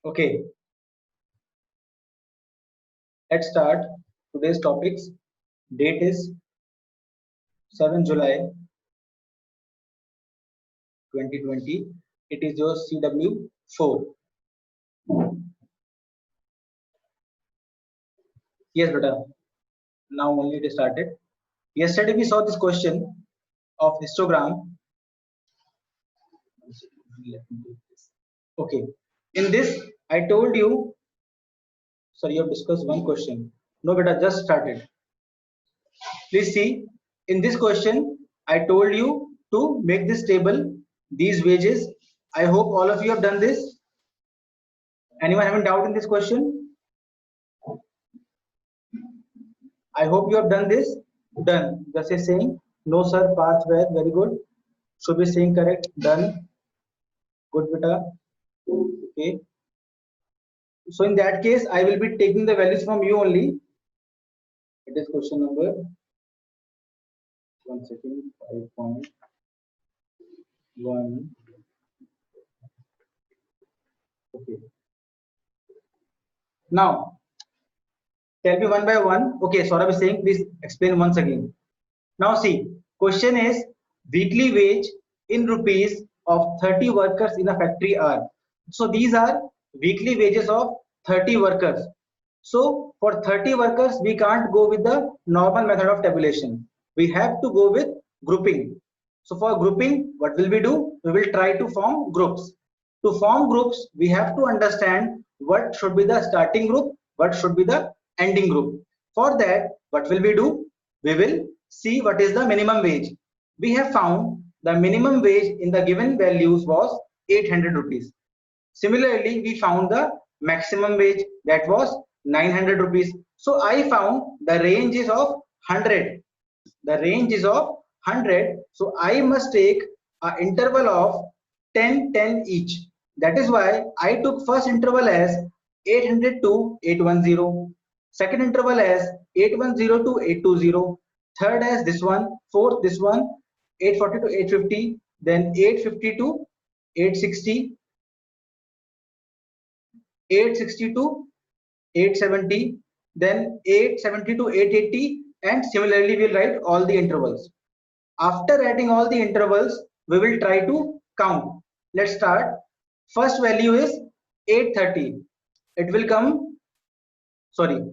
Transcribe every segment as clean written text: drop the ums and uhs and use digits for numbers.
Okay, let's start today's topics. Date is 7 July 2020. It is your CW4. Yes, beta. Now only it started. Yesterday we saw this question of histogram. Okay. In this, I told you, sorry, you have discussed one question. No, beta, just started. Please see, in this question, I told you to make this table, these wages. I hope all of you have done this. Anyone having doubt in this question? I hope you have done this. Done. Just say saying, no sir, pass where, very good. Should be saying correct, done. Good, beta. Okay. So in that case, I will be taking the values from you only. It is question number, 1 second, 5.1. Okay. Now, tell me one by one. Okay, Saurabh is saying, please explain once again. Now see, question is weekly wage in rupees of 30 workers in a factory are. So these are weekly wages of 30 workers. So for 30 workers, we can't go with the normal method of tabulation. We have to go with grouping. So for grouping, what will we do? We will try to form groups. To form groups, we have to understand what should be the starting group, what should be the ending group. For that, what will we do? We will see what is the minimum wage. We have found the minimum wage in the given values was 800 rupees. Similarly, we found the maximum wage, that was 900 rupees. So I found the range is of 100. The range is of 100. So I must take an interval of 10, 10 each. That is why I took first interval as 800 to 810. Second interval as 810 to 820. Third as this one. Fourth this one. 840 to 850. Then 850 to 860. 860 to 870, then 870 to 880, and similarly we'll write all the intervals. After writing all the intervals, we will try to count. Let's start. First value is 830. It will come, sorry,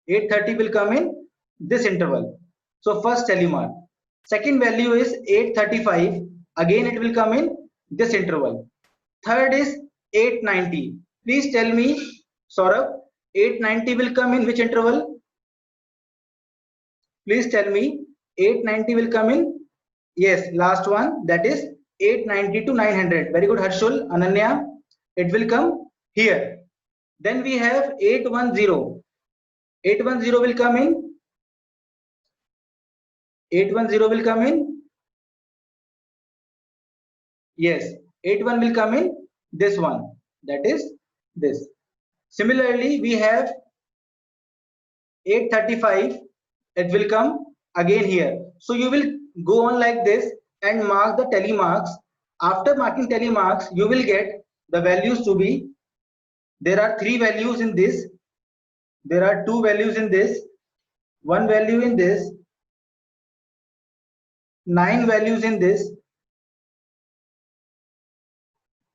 830 will come in this interval. So first tally mark. Second value is 835. Again it will come in this interval. Third is 890. Please tell me, Saurabh, 890 will come in which interval? Please tell me, 890 will come in? Yes, last one, that is 890 to 900. Very good, Harshul, Ananya. It will come here. Then we have 810. 810 will come in? 810 will come in? Yes, 81 will come in this one, that is this. Similarly, we have 835. It will come again here. So you will go on like this and mark the tally marks. After marking tally marks, you will get the values to be, there are 3 values in this, there are 2 values in this, 1 value in this, 9 values in this,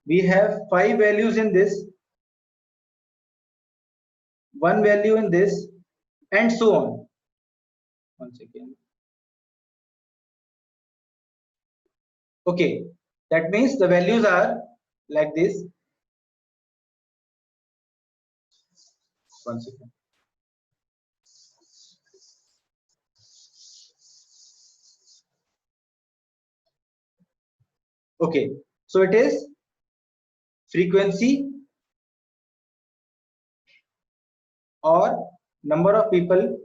we have 5 values in this, 1 value in this, and so on. Once again. Okay, that means the values are like this. One second. Okay, so it is frequency or number of people.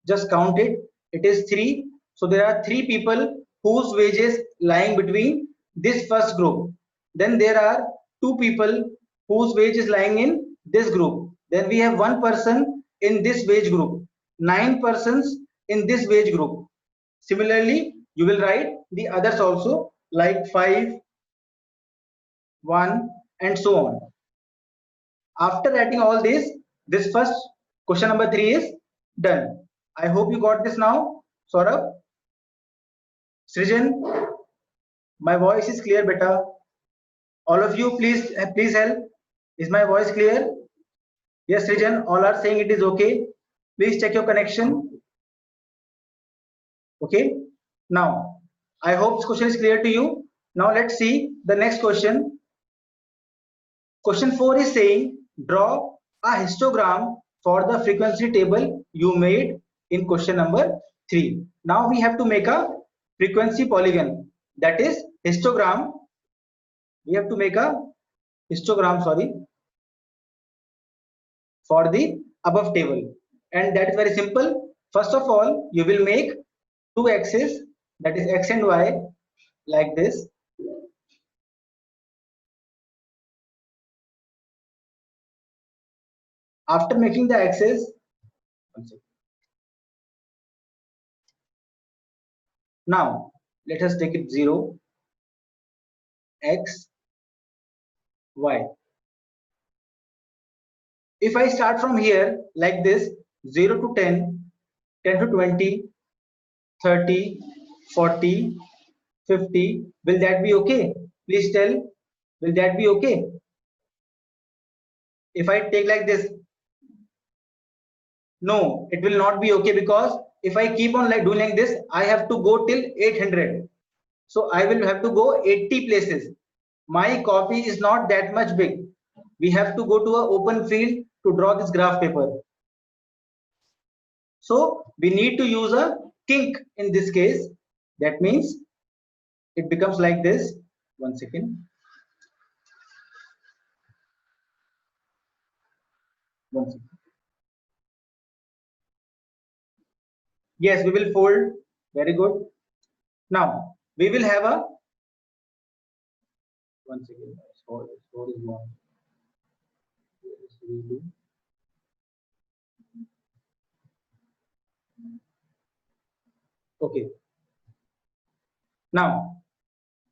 Just count it. It is 3. So there are 3 people whose wages lying between this first group. Then there are 2 people whose wage is lying in this group. Then we have 1 person in this wage group. 9 persons in this wage group. Similarly, you will write the others also, like 5, 1, and so on. After writing all this first question number 3 is done. I hope you got this now. Saurabh, Srijan, my voice is clear, beta. All of you, please help. Is my voice clear? Yes, Srijan, all are saying it is okay. Please check your connection. Okay. Now, I hope this question is clear to you. Now let's see the next question. Question 4 is saying draw a histogram for the frequency table you made in question number 3. Now we have to make a frequency polygon, that is histogram. We have to make a histogram, for the above table, and that is very simple. First of all, you will make two axes, that is x and y, like this. After making the axis, now let us take it 0, x, y. If I start from here like this, 0 to 10, 10 to 20, 30, 40, 50, will that be okay? Please tell, will that be okay? If I take like this, no, it will not be okay, because if I keep on like doing like this, I have to go till 800. So I will have to go 80 places. My copy is not that much big. We have to go to an open field to draw this graph paper. So we need to use a kink in this case. That means it becomes like this. 1 second. 1 second. Yes, we will fold. Very good. Now we will have a 1 second. Sword is one. Okay. Now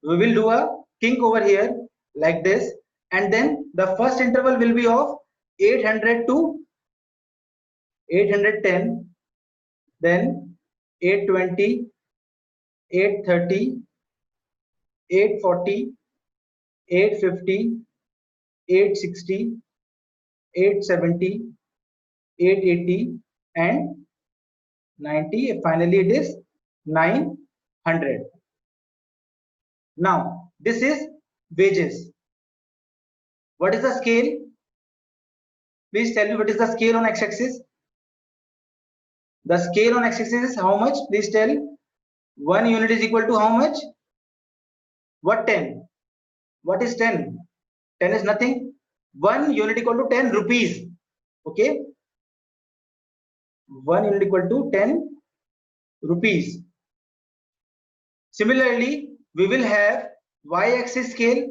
we will do a kink over here like this, and then the first interval will be of 800 to 810, then 820, 830, 840, 850, 860, 870, 880, and 90. Finally it is 900. Now this is wages. What is the scale? Please tell me, what is the scale on x-axis? The scale on x-axis is how much? Please tell. 1 unit is equal to how much? What 10? What is 10? 10 is nothing. 1 unit equal to 10 rupees. Okay. 1 unit equal to 10 rupees. Similarly, we will have y-axis scale.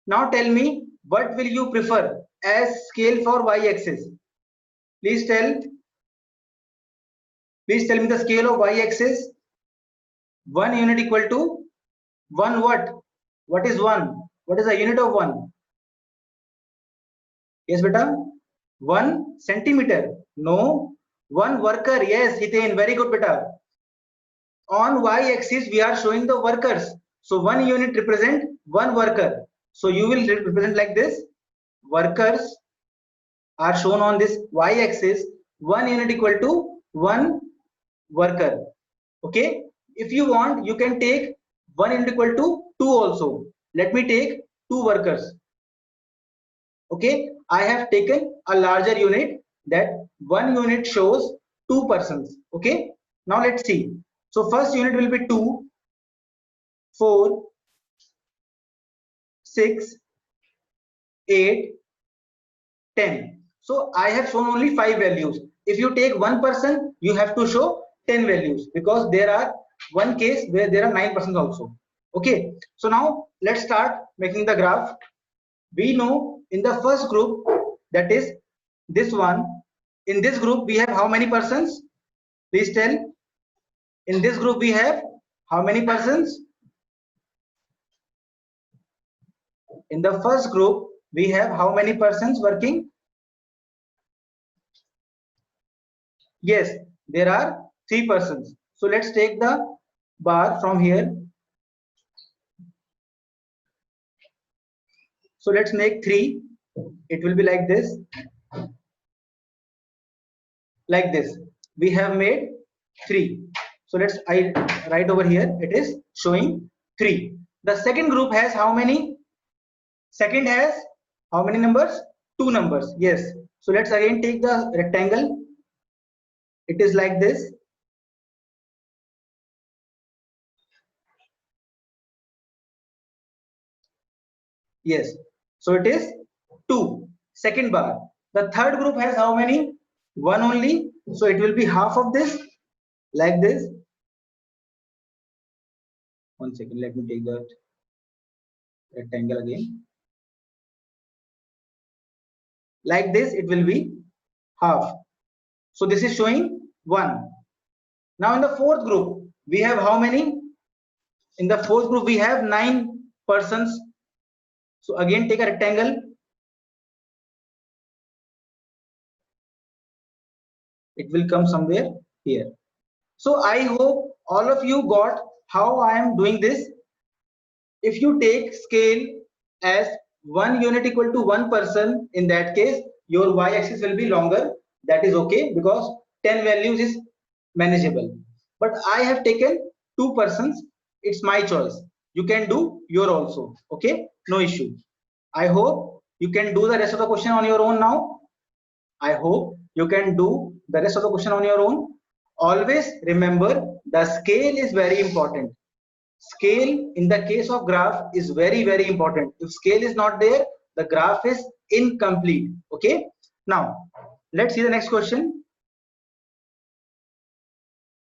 Now tell me, what will you prefer as scale for y-axis? Please tell. Please tell me the scale of y-axis. 1 unit equal to 1 what? What is 1? What is the unit of 1? Yes, beta. 1 centimeter. No. 1 worker. Yes, Hiten. Very good, beta. On y-axis, we are showing the workers. So 1 unit represent 1 worker. So you will represent like this. Workers are shown on this y-axis. 1 unit equal to 1 worker. Okay. If you want, you can take 1 unit equal to 2 also. Let me take 2 workers. Okay. I have taken a larger unit, that 1 unit shows 2 persons. Okay. Now let's see. So first unit will be 2, 4, 6, 8, 10. So I have shown only 5 values. If you take 1 person, you have to show 10 values, because there are one case where there are 9 persons also. Okay. So now let's start making the graph. We know in the first group, that is this one, in this group we have how many persons? Please tell. In this group we have how many persons? In the first group, we have how many persons working? Yes, there are 3 persons. So let's take the bar from here. So let's make 3. It will be like this. Like this. We have made 3. So I write over here. It is showing 3. The second group has how many? Second has how many numbers? 2 numbers. Yes. So let's again take the rectangle. It is like this. Yes. So it is 2. Second bar. The third group has how many? 1 only. So it will be half of this. Like this. 1 second. Let me take that rectangle again. Like this, it will be half. So this is showing 1. Now in the fourth group, we have how many? In the fourth group, we have 9 persons. So again, take a rectangle. It will come somewhere here. So I hope all of you got how I am doing this. If you take scale as 1 unit equal to 1 person, in that case, your y-axis will be longer. That is okay because 10 values is manageable. But I have taken 2 persons. It's my choice. You can do your also. Okay, no issue. I hope you can do the rest of the question on your own now. I hope you can do the rest of the question on your own. Always remember the scale is very important. Scale in the case of graph is very important. If scale is not there, the graph is incomplete. Okay. Now let's see the next question.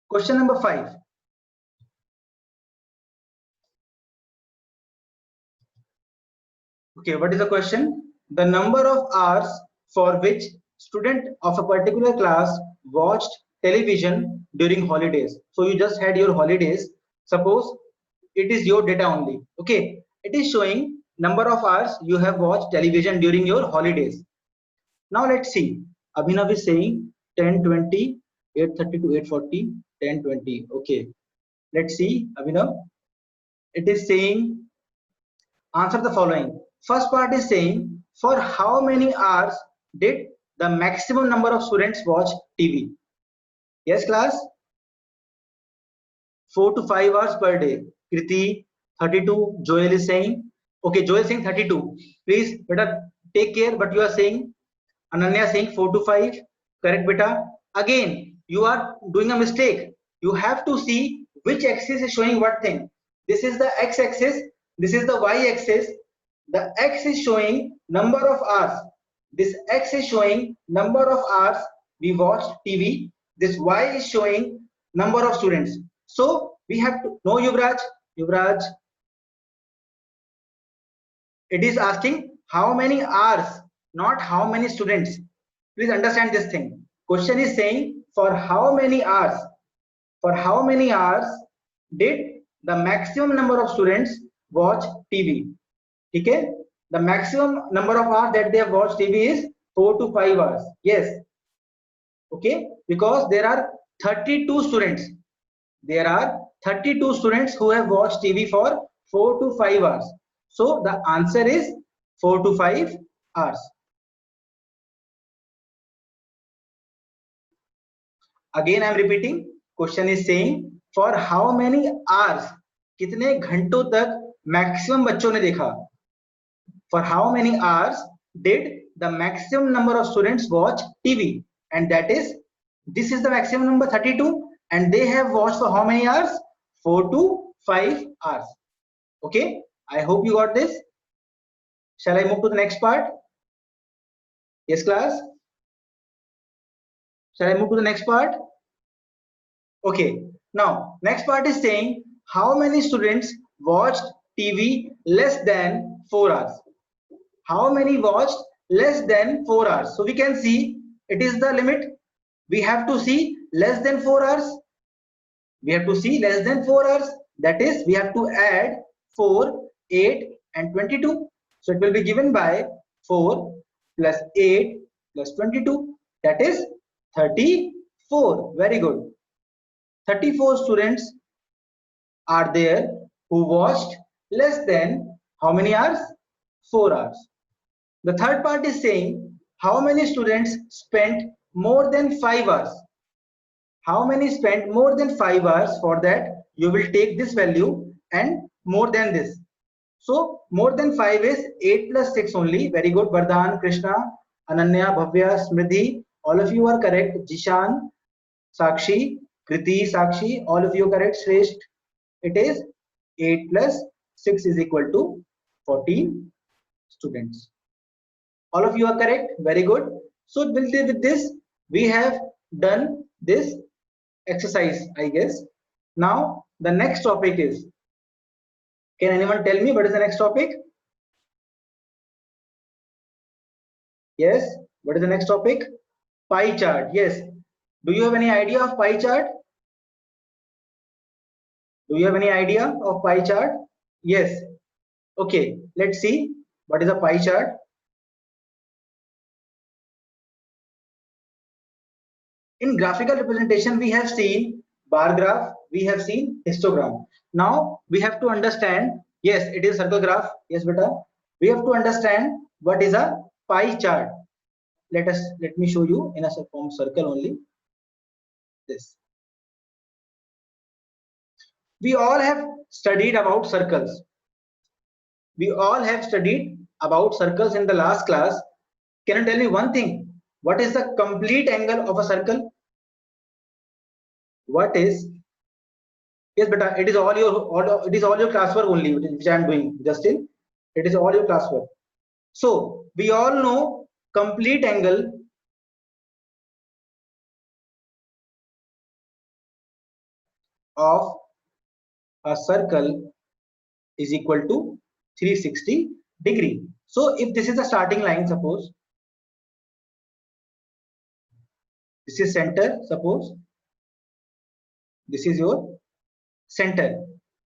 Question number 5. Okay, what is the question? The number of hours for which student of a particular class watched television during holidays. So you just had your holidays. Suppose it is your data only. Okay, it is showing number of hours you have watched television during your holidays. Now let's see. Abhinav is saying 10:20, 8:30 to 8:40, 10:20. Okay, let's see. Abhinav, it is saying answer the following. First part is saying for how many hours did the maximum number of students watch TV? Yes, class? 4 to 5 hours per day. Kriti, 32. Joel is saying. Okay, Joel is saying 32. Please, better take care. But you are saying Ananya saying 4 to 5. Correct, beta. Again, you are doing a mistake. You have to see which axis is showing what thing. This is the x-axis. This is the y-axis. The x is showing number of hours. This x is showing number of hours we watched TV. This y is showing number of students. So we have to know Yuvraj. It is asking how many hours, not how many students. Please understand this thing. Question is saying for how many hours? For how many hours did the maximum number of students watch TV? Okay? The maximum number of hours that they have watched TV is 4 to 5 hours. Yes. Okay? Because there are 32 students. There are 32 students who have watched TV for 4 to 5 hours. So the answer is 4 to 5 hours. Again, I am repeating. Question is saying for how many hours, कितने घंटों तक maximum बच्चों ने देखा? For how many hours did the maximum number of students watch TV? And that is, this is the maximum number 32, and they have watched for how many hours? 4 to 5 hours. Okay, I hope you got this. Shall I move to the next part? Yes, class. Shall I move to the next part? Okay, now next part is saying how many students watched TV less than 4 hours. How many watched less than 4 hours? So we can see it is the limit. We have to see less than 4 hours. We have to see less than 4 hours. That is, we have to add 4, 8 and 22. So it will be given by 4 plus 8 plus 22, that is 34. Very good. 34 students are there who watched less than how many hours? 4 hours. The third part is saying how many students spent more than 5 hours. How many spent more than 5 hours? For that you will take this value and more than this. So more than 5 is 8 plus 6 only. Very good. Vardhan, Krishna, Ananya, Bhavya, Smridhi, all of you are correct. Jishan, Sakshi, Kriti, Sakshi, all of you are correct. Shresht, it is 8 plus 6 is equal to 14 students. All of you are correct. Very good. So with this we have done this exercise, I guess. Now the next topic is, can anyone tell me what is the next topic? Yes, what is the next topic? Pie chart. Yes. Do you have any idea of pie chart? Do you have any idea of pie chart? Yes. Okay, let's see what is a pie chart. In graphical representation, we have seen bar graph, we have seen histogram. Now we have to understand, yes, it is circle graph. Yes, beta. We have to understand what is a pie chart. Let me show you in a form circle only. This. We all have studied about circles. We all have studied about circles in the last class. Can you tell me one thing? What is the complete angle of a circle? What is? Yes, beta. It is all your classwork only, which I am doing, Justin. It is all your classwork. So we all know complete angle of a circle is equal to 360 degree. So if this is the starting line, suppose this is center, suppose this is your center.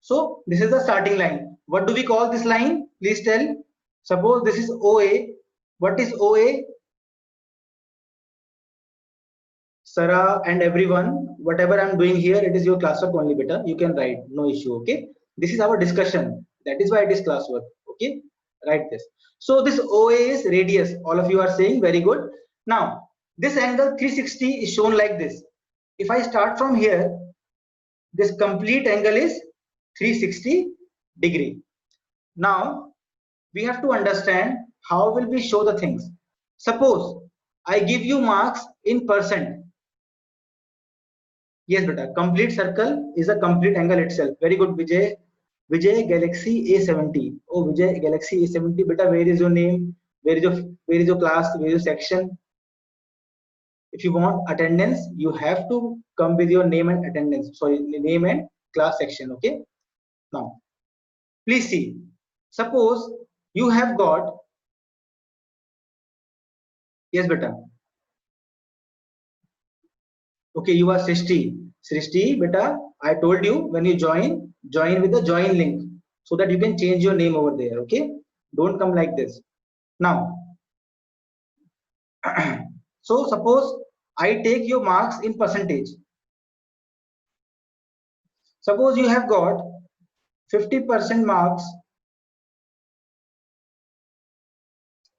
So this is the starting line. What do we call this line? Please tell. Suppose this is OA. What is OA? Sarah and everyone, whatever I'm doing here, it is your classwork only, beta. You can write, no issue. Okay. This is our discussion. That is why it is classwork. Okay. Write this. So this OA is radius. All of you are saying very good. Now this angle 360 is shown like this. If I start from here, this complete angle is 360 degree. Now we have to understand how will we show the things. Suppose I give you marks in percent. Yes, beta. Complete circle is a complete angle itself. Very good, Vijay. Vijay Galaxy A70. Oh, Vijay Galaxy A70. Beta, where is your name? Where is your class? Where is your section? If you want attendance, you have to come with your name and attendance. Sorry, name and class section. Okay. Now, please see. Suppose you have got. Yes, beta. Okay, you are Srishti. Srishti, beta, I told you when you join with the join link so that you can change your name over there. Okay, don't come like this. Now, so suppose I take your marks in percentage. Suppose you have got 50% marks.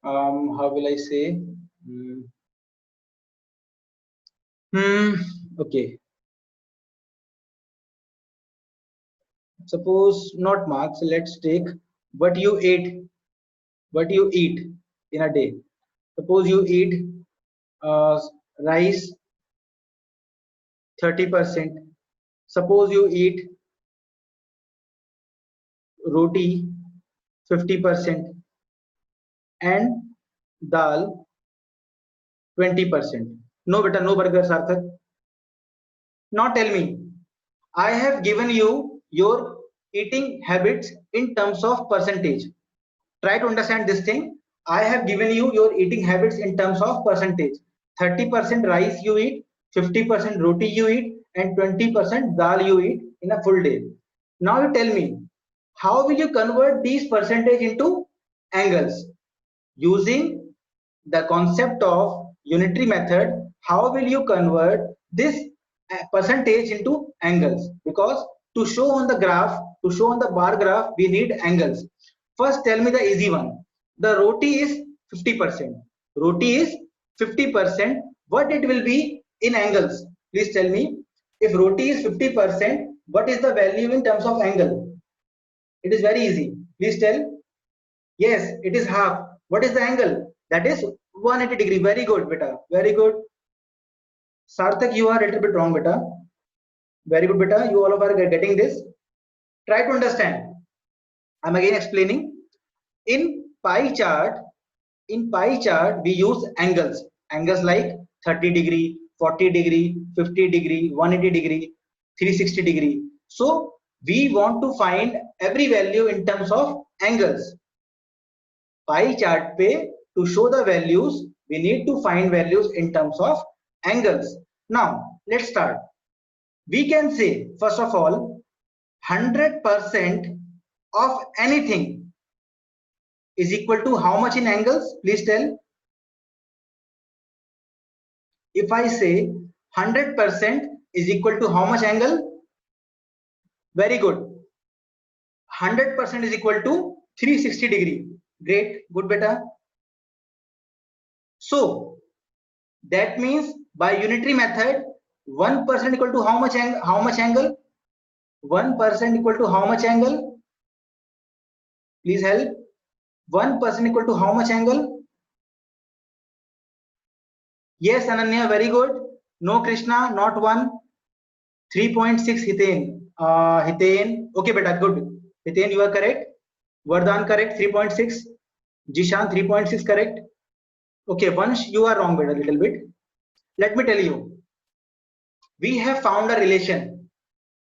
How will I say? Okay. Suppose not marks. Let's take what you eat in a day. Suppose you eat rice 30%. Suppose you eat roti 50% and dal 20%. No, beta, no burger, Sarthak. Now tell me, I have given you your eating habits in terms of percentage. Try to understand this thing. I have given you your eating habits in terms of percentage. 30% rice you eat, 50% roti you eat, and 20% dal you eat in a full day. Now you tell me, how will you convert these percentage into angles. Using the concept of unitary method, how will you convert this percentage into angles? Because to show on the graph, to show on the bar graph, we need angles. First, tell me the easy one. The roti is 50%. Roti is 50%. What it will be in angles? Please tell me. If roti is 50%, what is the value in terms of angle? It is very easy. Please tell. Yes, it is half. What is the angle? That is 180 degree. Very good, beta. Very good. Sarthak, you are a little bit wrong, beta. Very good, beta. You all of are getting this. Try to understand. I'm again explaining. In pie chart, we use angles. Angles like 30 degree, 40 degree, 50 degree, 180 degree, 360 degree. So we want to find every value in terms of angles. Pie chart pe to show the values, we need to find values in terms of angles. Now let's start. We can say first of all 100% of anything is equal to how much in angles? Please tell. If I say 100% is equal to how much angle? Very good. 100% is equal to 360 degree. Great, good, beta. So that means by unitary method, 1% equal to how much angle? 1% equal to how much angle? Please help. 1% equal to how much angle? Yes, Ananya, very good. No, Krishna, not 1. 3.6, Hiten. Hiten, okay, beta, good. Hiten, you are correct. Vardhan, correct, 3.6. Jishan, 3.6, correct. Okay, Vansh, you are wrong, beta, a little bit. Let me tell you. We have found a relation.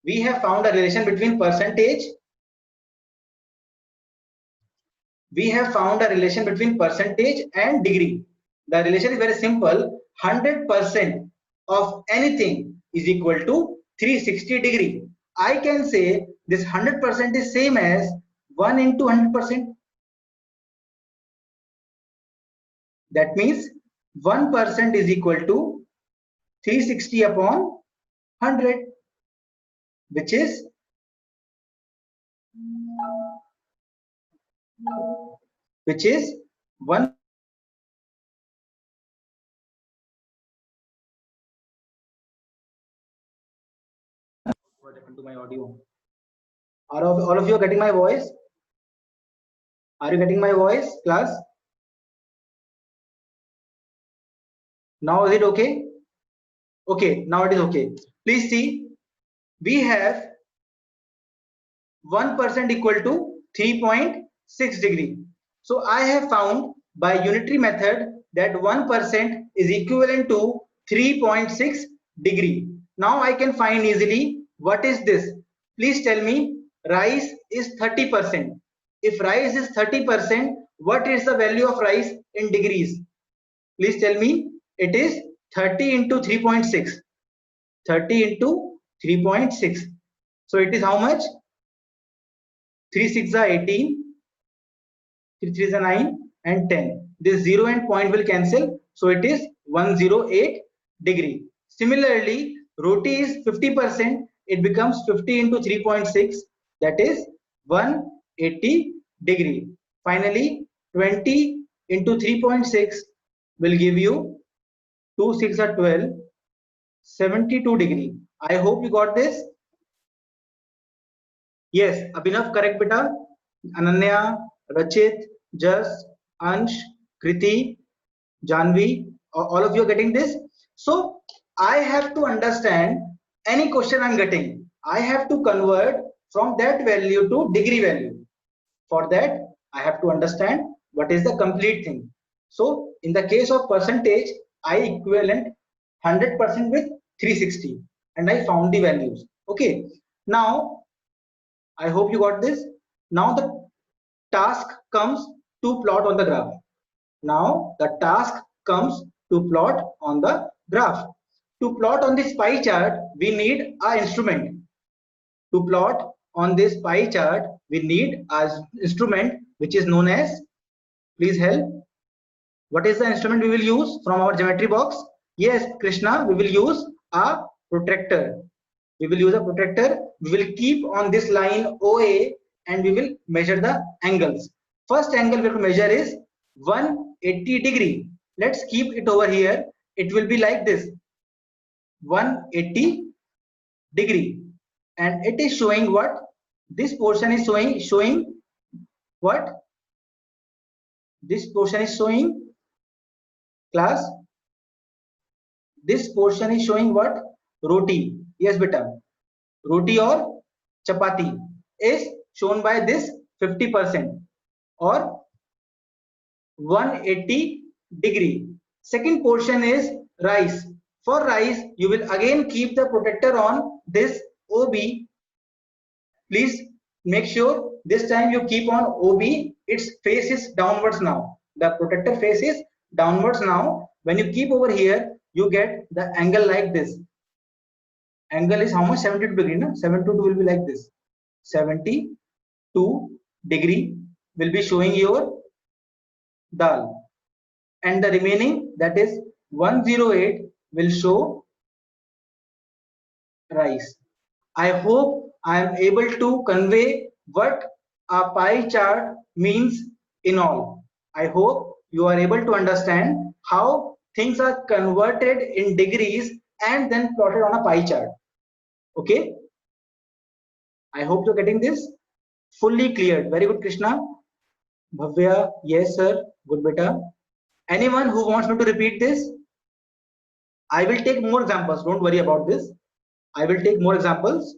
We have found a relation between percentage. We have found a relation between percentage and degree. The relation is very simple. 100% of anything is equal to 360 degree. I can say this 100% is same as 1 into 100%. That means 1% is equal to 360 upon 100, which is 1. What happened to my audio? Are all of you getting my voice? Are you getting my voice, class? Now is it okay? Okay, now it is okay. Please see, we have 1% equal to 3.6 degree. So I have found by unitary method that 1% is equivalent to 3.6 degree. Now I can find easily what is this. Please tell me, rice is 30%. If rice is 30%, what is the value of rice in degrees? Please tell me. It is 30 into 3.6. 30 into 3.6. So it is how much? 3 6 are 18, 3 3 are 9 and 10. This 0 and point will cancel. So it is 108 degree. Similarly, roti is 50%. It becomes 50 into 3.6. That is 180 degree. Finally, 20 into 3.6 will give you 2 6 are 12, 72 degree. I hope you got this. Yes, Abhinav, correct, beta. Ananya, Rachit, Jas, Ansh, Kriti, Janvi, all of you are getting this. So I have to understand any question I'm getting. I have to convert from that value to degree value. For that, I have to understand what is the complete thing. So in the case of percentage, I equivalent 100% with 360 and I found the values. Okay. Now, I hope you got this. Now the task comes to plot on the graph. Now the task comes to plot on the graph. To plot on this pie chart, we need an instrument. To plot on this pie chart, we need an instrument which is known as Please help. What is the instrument we will use from our geometry box? Yes, Krishna, we will use a protractor. We will use a protractor. We will keep on this line OA and we will measure the angles. First angle we will measure is 180 degree. Let's keep it over here. It will be like this, 180 degree, and it is showing what? This portion is showing what? This portion is showing, class, this portion is showing what? Roti. Yes beta, roti or chapati is shown by this 50% or 180 degree. Second portion is rice. For rice, you will again keep the protector on this OB. Please make sure this time you keep on OB. Its face is downwards now. The protector face is downwards now. When you keep over here, you get the angle like this. Angle is how much? 72 degree. No? 72 will be like this. 72 degree will be showing your dal. And the remaining, that is 108, will show rice. I hope I am able to convey what a pie chart means in all. I hope you are able to understand how things are converted in degrees and then plotted on a pie chart. Okay? I hope you're getting this fully cleared. Very good, Krishna. Bhavya, yes, sir. Good beta. Anyone who wants me to repeat this? I will take more examples. Don't worry about this. I will take more examples.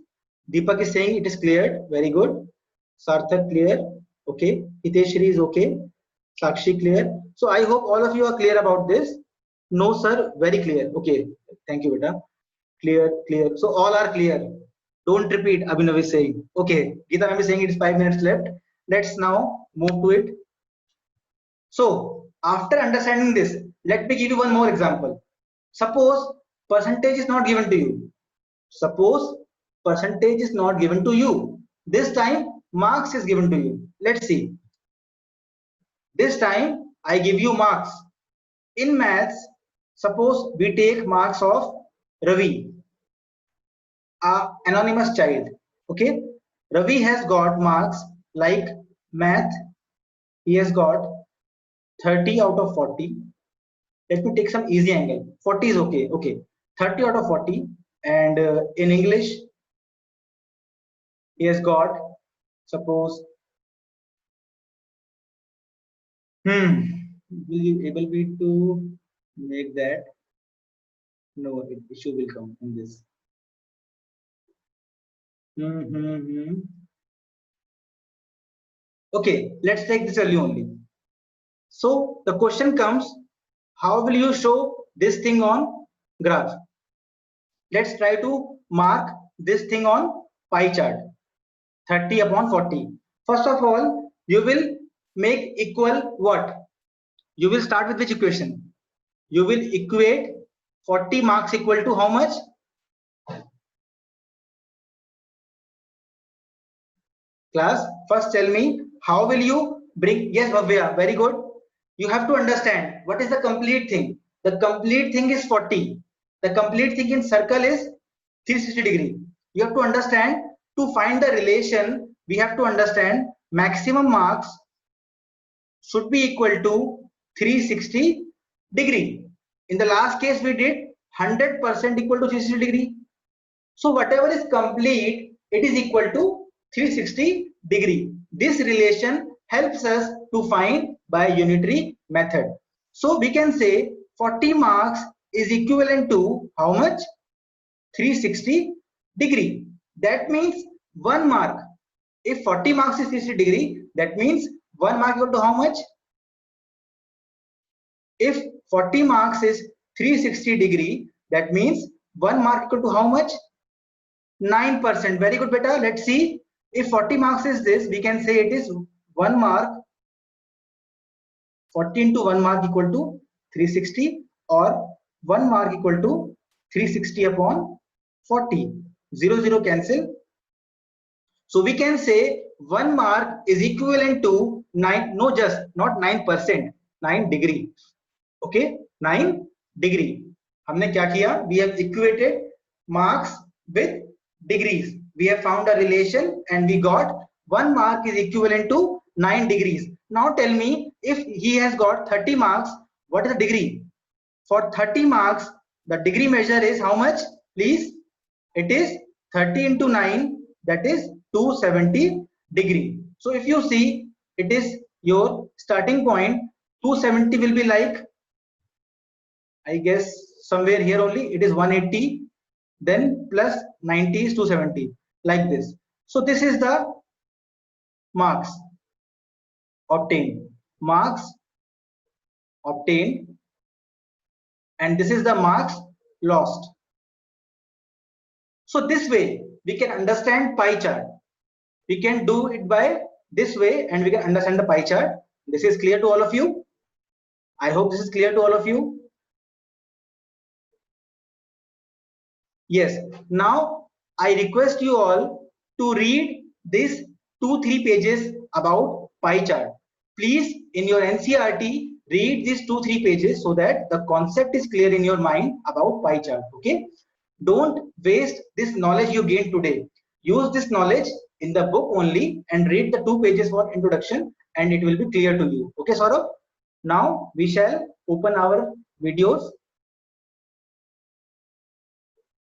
Deepak is saying it is cleared. Very good. Sarthak clear. Okay. Hiteshri is okay. Sakshi clear. So I hope all of you are clear about this. No, sir. Very clear. Okay. Thank you, beta. Clear, clear. So all are clear. Don't repeat. Abhinav is saying. Okay. Geeta ma'am is saying it is 5 minutes left. Let's now move to it. So after understanding this, let me give you one more example. Suppose percentage is not given to you. Suppose percentage is not given to you. This time marks is given to you. Let's see. This time I give you marks. In maths, suppose we take marks of Ravi, a anonymous child. Okay, Ravi has got marks like math. He has got 30 out of 40. Let me take some easy angle. 40 is okay. Okay, 30 out of 40. And in English, he has got, suppose, will you able be to make that? No, issue will come in this. Okay, let's take this value only. So the question comes, how will you show this thing on graph? Let's try to mark this thing on pie chart. 30 upon 40. First of all, you will make equal what? You will start with which equation? You will equate 40 marks equal to how much? Class, first tell me, how will you bring? Yes, Bhavya, very good. You have to understand what is the complete thing. The complete thing is 40. The complete thing in circle is 360 degree. You have to understand, to find the relation, we have to understand maximum marks should be equal to 360 degree. In the last case we did 100% equal to 360 degree. So whatever is complete, it is equal to 360 degree. This relation helps us to find by unitary method. So we can say 40 marks is equivalent to how much? 360 degree. That means 1 mark. If 40 marks is 360 degree, that means 1 mark equal to how much? If 40 marks is 360 degree, that means 1 mark equal to how much? 9%. Very good, beta. Let's see. If 40 marks is this, we can say it is 1 mark. 40 into 1 mark equal to 360, or 1 mark equal to 360 upon 40. 0, 0 cancel. So we can say 1 mark is equivalent to 9, no, just not 9%, 9 degree. Okay, 9 degree. हमने क्या किया? We have equated marks with degrees. We have found a relation and we got 1 mark is equivalent to 9 degrees. Now tell me, if he has got 30 marks, what is the degree? For 30 marks, the degree measure is how much? Please, it is 30 into 9, that is 270 degree. So if you see, it is your starting point. 270 will be like, I guess somewhere here only, it is 180, then plus 90 is 270, like this. So this is the marks obtained, marks obtained, and this is the marks lost. So this way we can understand pie chart. We can do it by this way and we can understand the pie chart. This is clear to all of you? I hope this is clear to all of you. Yes. Now I request you all to read this 2-3 pages about pie chart. Please, in your NCERT, read these 2-3 pages so that the concept is clear in your mind about pie chart. Okay. Don't waste this knowledge you gained today. Use this knowledge in the book only and read the 2 pages for introduction and it will be clear to you. Okay, Saurabh? Now we shall open our videos